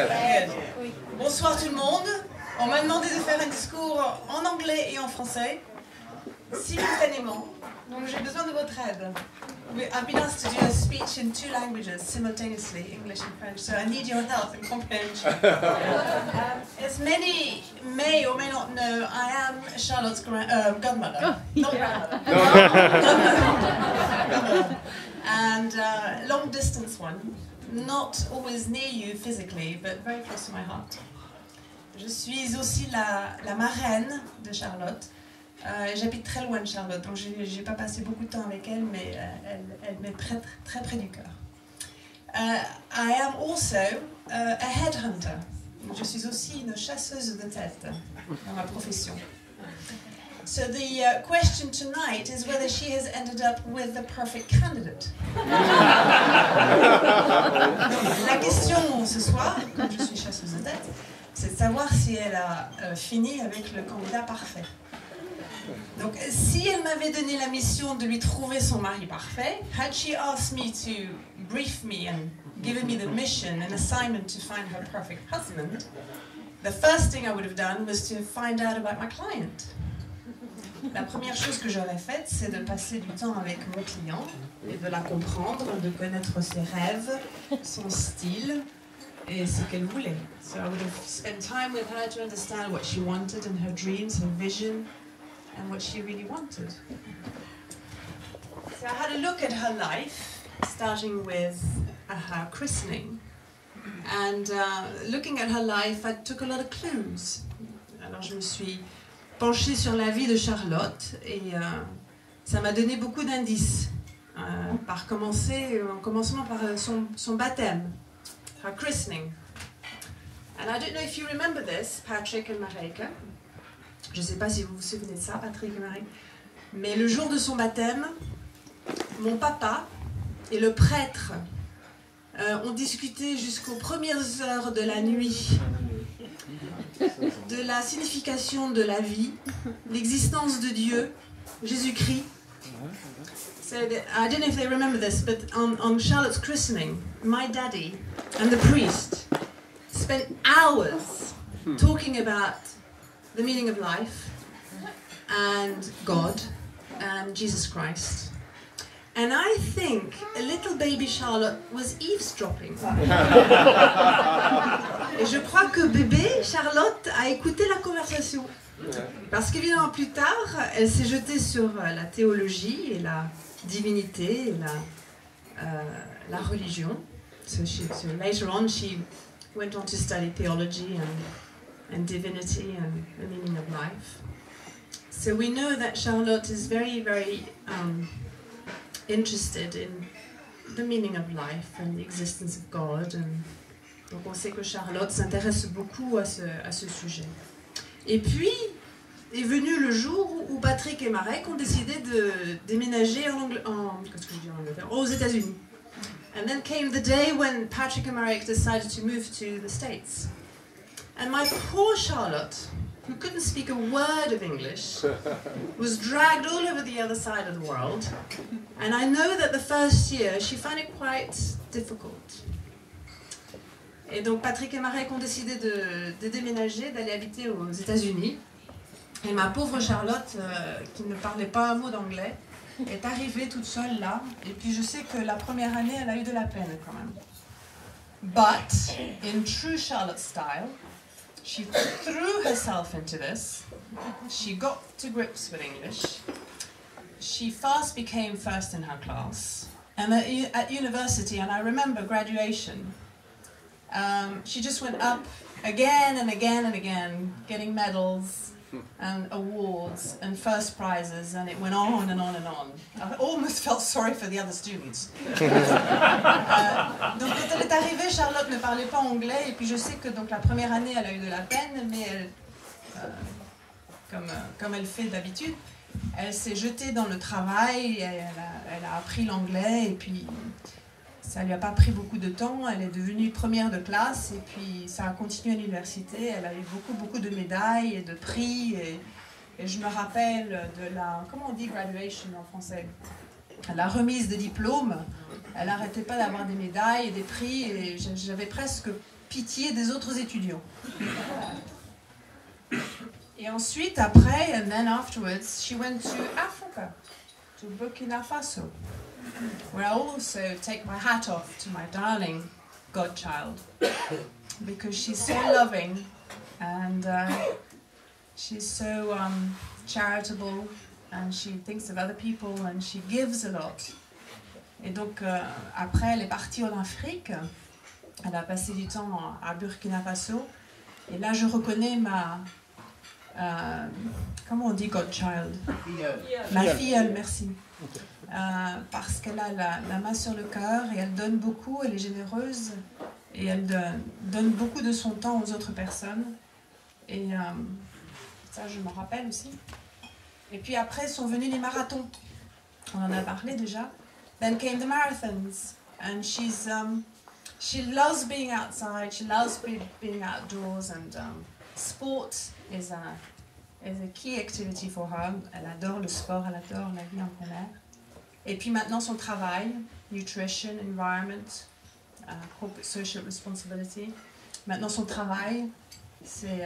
Yes. Bonsoir tout le monde. On m'a demandé de faire un discours en anglais et en français, simultanément. Donc j'ai besoin de votre aide. I've been asked to do a speech in 2 languages simultaneously, English and French, so I need your help and comprehension. As many may or may not know, I am Charlotte's godmother. Oh, yeah. Not grandmother. Godmother. And long distance one. Not always near you physically, but very close to my heart. Je suis aussi la marraine de Charlotte. J'habite très loin de Charlotte, donc je n'ai pas passé beaucoup de temps avec elle, mais elle m'est très près du cœur. I am also a headhunter. Je suis aussi une chasseuse de tête dans ma profession. So the question tonight is whether she has ended up with the perfect candidate. La question ce soir, comme je suis chasseuse de tête, c'est de savoir si elle a fini avec le candidat parfait. Donc, si elle m'avait donné la mission de lui trouver son mari parfait, had she asked me to brief me and given me the mission and assignment to find her perfect husband, the first thing I would have done was to find out about my client. La première chose que j'aurais faite, c'est de passer du temps avec mon client et de la comprendre, de connaître ses rêves, son style et ce qu'elle voulait. So I would have spent time with her to understand what she wanted and her dreams, her vision, and what she really wanted. So I had a look at her life, starting with her christening. And looking at her life, I took a lot of clues. Alors je me suis penchée sur la vie de Charlotte et ça m'a donné beaucoup d'indices. En commençant par son baptême, her christening. And I don't know if you remember this, Patrick and Marijke. Je ne sais pas si vous vous souvenez de ça, Patrick et Marie. Mais le jour de son baptême, mon papa et le prêtre ont discuté jusqu'aux premières heures de la nuit de la signification de la vie, l'existence de Dieu, Jésus-Christ. So I don't know if they remember this, but on Charlotte's christening, my daddy and the priest spent hours talking about the meaning of life and God and Jesus Christ. And I think a little baby Charlotte was eavesdropping. Et je crois que bébé Charlotte a écouté la conversation. Parce qu'évidemment plus tard, elle s'est jetée sur la théologie et la divinité et la religion. So later on she went on to study theology and divinity and the meaning of life. So we know that Charlotte is very, very interested in the meaning of life and the existence of God. And donc on sait que Charlotte s'intéresse beaucoup à ce sujet. Et puis est venu le jour où Patrick et Marek ont décidé de déménager aux États-Unis. And then came the day when Patrick and Marek decided to move to the States. And my poor Charlotte, who couldn't speak a word of English, was dragged all over the other side of the world. And I know that the first year she found it quite difficult. Et donc Patrick et Marek ont décidé de déménager, d'aller habiter aux États-Unis. Et ma pauvre Charlotte, qui ne parlait pas un mot d'anglais, est arrivée toute seule là. Et puis je sais que la première année, elle a eu de la peine quand même. But, in true Charlotte style, she threw herself into this. She got to grips with English. She fast became first in her class. And at university, and I remember graduation, she just went up again and again and again, getting medals and awards and first prizes, and it went on and on and on. I almost felt sorry for the other students. Donc quand elle est arrivée, Charlotte ne parlait pas anglais, et puis je sais que donc la première année elle a eu de la peine, mais elle, comme elle fait d'habitude, elle s'est jetée dans le travail, elle a appris l'anglais, et puis ça lui a pas pris beaucoup de temps, elle est devenue première de classe, et puis ça a continué à l'université, elle a eu beaucoup de médailles et de prix, et je me rappelle de la, comment on dit graduation en français, la remise des diplômes, elle n'arrêtait pas d'avoir des médailles et des prix, et j'avais presque pitié des autres étudiants. Et ensuite, après, and then afterwards, she went to Africa, to Burkina Faso, where I also take my hat off to my darling godchild, because she's so loving and she's so charitable, and she thinks of other people and she gives a lot. Et donc, après, elle est partie en Afrique. Elle a passé du temps à Burkina Faso. Et là, je reconnais ma... comment on dit godchild? Ma filleule, merci. Parce qu'elle a la main sur le cœur et elle donne beaucoup, elle est généreuse et elle donne beaucoup de son temps aux autres personnes. Et ça, je m'en rappelle aussi. Et puis après, sont venus les marathons. On en a parlé déjà. Then came the marathons. And she loves being outside, she loves being outdoors, and sport is a key activity for her. Elle adore le sport, elle adore la vie en plein air. Et puis maintenant son travail, nutrition, environment, corporate social responsibility. Maintenant son travail, c'est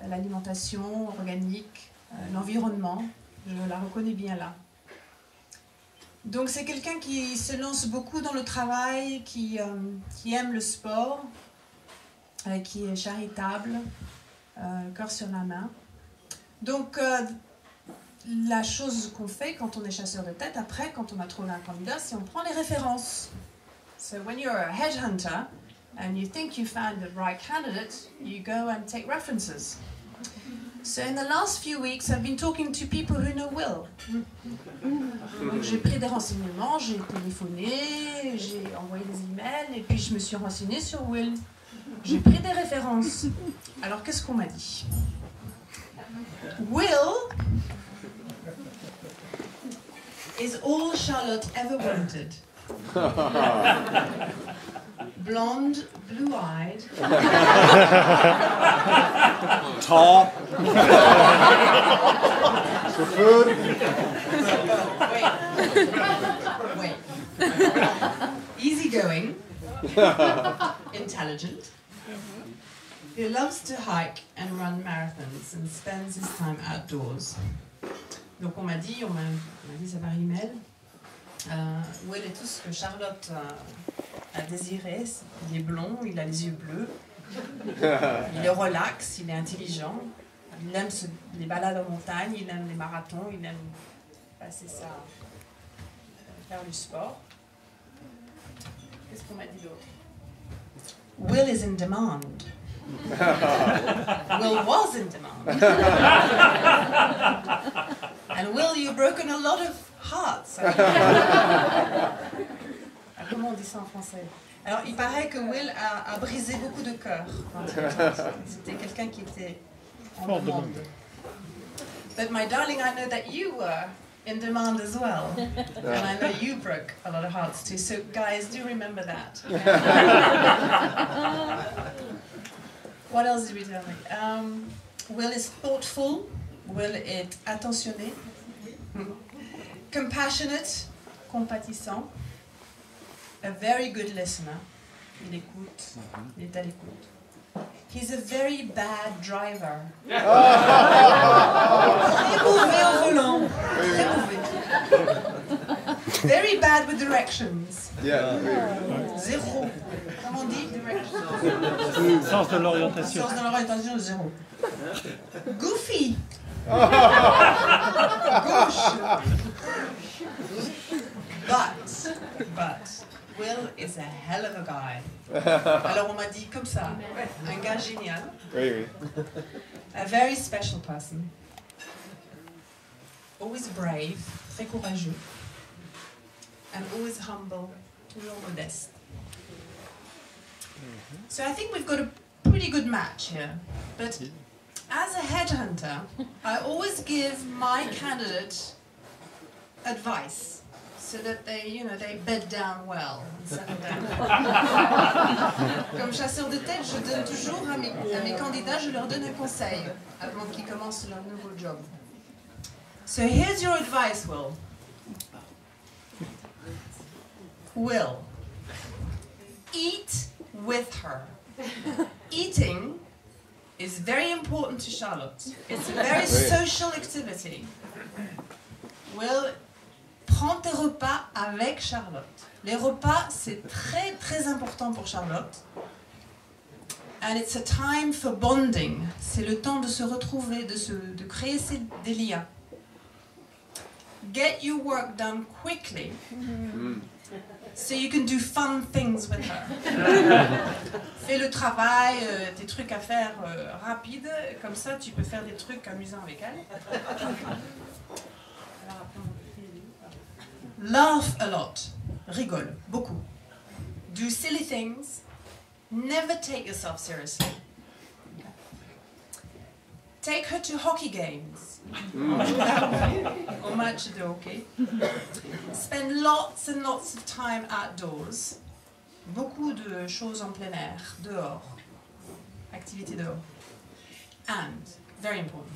l'alimentation organique, l'environnement. Je la reconnais bien là. Donc c'est quelqu'un qui se lance beaucoup dans le travail, qui aime le sport, qui est charitable, cœur sur la main. Donc la chose qu'on fait quand on est chasseur de tête, après, quand on a trouvé un candidat, c'est on prend les références. So when you're a headhunter and you think you found the right candidate, you go and take references. So in the last few weeks, I've been talking to people who know Will. Donc j'ai pris des renseignements, j'ai téléphoné, j'ai envoyé des emails et puis je me suis renseignée sur Will. J'ai pris des références. Alors qu'est-ce qu'on m'a dit? Will is all Charlotte ever wanted. Blonde, blue-eyed. Tall. Chauffeur. Wait. Easygoing. Intelligent. He loves to hike and run marathons and spends his time outdoors. Donc on m'a dit ça par email. Will est tout ce que Charlotte a désiré. Il est blond, il a les yeux bleus, il est relax, il est intelligent, il aime les balades en montagne, il aime les marathons, il aime passer ça, faire du sport. Qu'est-ce qu'on m'a dit d'autre? Will is in demand. Will was in demand. And Will, you've broken a lot of hearts. Comment on dit ça en français? Alors, il paraît que Will a brisé beaucoup de cœurs. C'était quelqu'un qui était en demande. But my darling, I know that you were in demand as well. And I know you broke a lot of hearts too. So guys, do remember that. What else did we tell me? Will is thoughtful. Will est attentionné. Compassionate, compatissant. A very good listener. Il écoute, il est à l'écoute. He's a very bad driver. Très mauvais au volant. Très mauvais. Very bad with directions. Yeah. Zéro. Comment on dit directions? Sens de l'orientation. Sens de l'orientation, zéro. Goofy. Gauche. But Will is a hell of a guy. Alors on m'a dit comme ça, un gars génial. Oui, oui. A very special person. Always brave, très courageux. And always humble, toujours modeste. So I think we've got a pretty good match here. But as a headhunter, I always give my candidate advice so that they bed down well. Comme chasseur de tête, je donne toujours à mes candidats, je leur donne un conseil avant qu'ils commencent leur nouveau job. So here's your advice, Will. Will, eat with her. Eating is very important to Charlotte. It's a very social activity. Well, prends tes repas avec Charlotte. Les repas, c'est très très important pour Charlotte. And it's a time for bonding. C'est le temps de se retrouver, de créer des liens. Get your work done quickly, so you can do fun things with her. Fais le travail, des trucs à faire rapides, comme ça tu peux faire des trucs amusants avec elle. Laugh a lot, rigole beaucoup. Do silly things, never take yourself seriously. Take her to hockey games, or match de hockey. Spend lots and lots of time outdoors. Beaucoup de choses en plein air, dehors. Activités dehors. And, very important,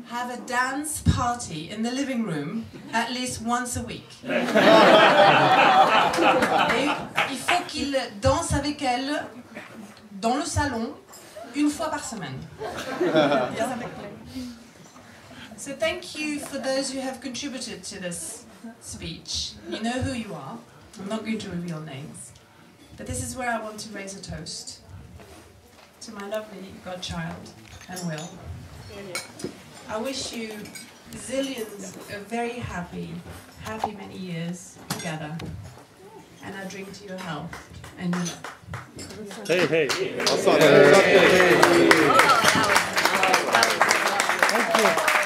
have a dance party in the living room at least once a week. Et il faut qu'il danse avec elle dans le salon une fois par semaine. So thank you for those who have contributed to this speech. You know who you are. I'm not going to reveal names. But this is where I want to raise a toast to my lovely godchild and Will. I wish you zillions of very happy many years together. And I drink to your health and your love. Hey, hey. Oh, that was... Thank you.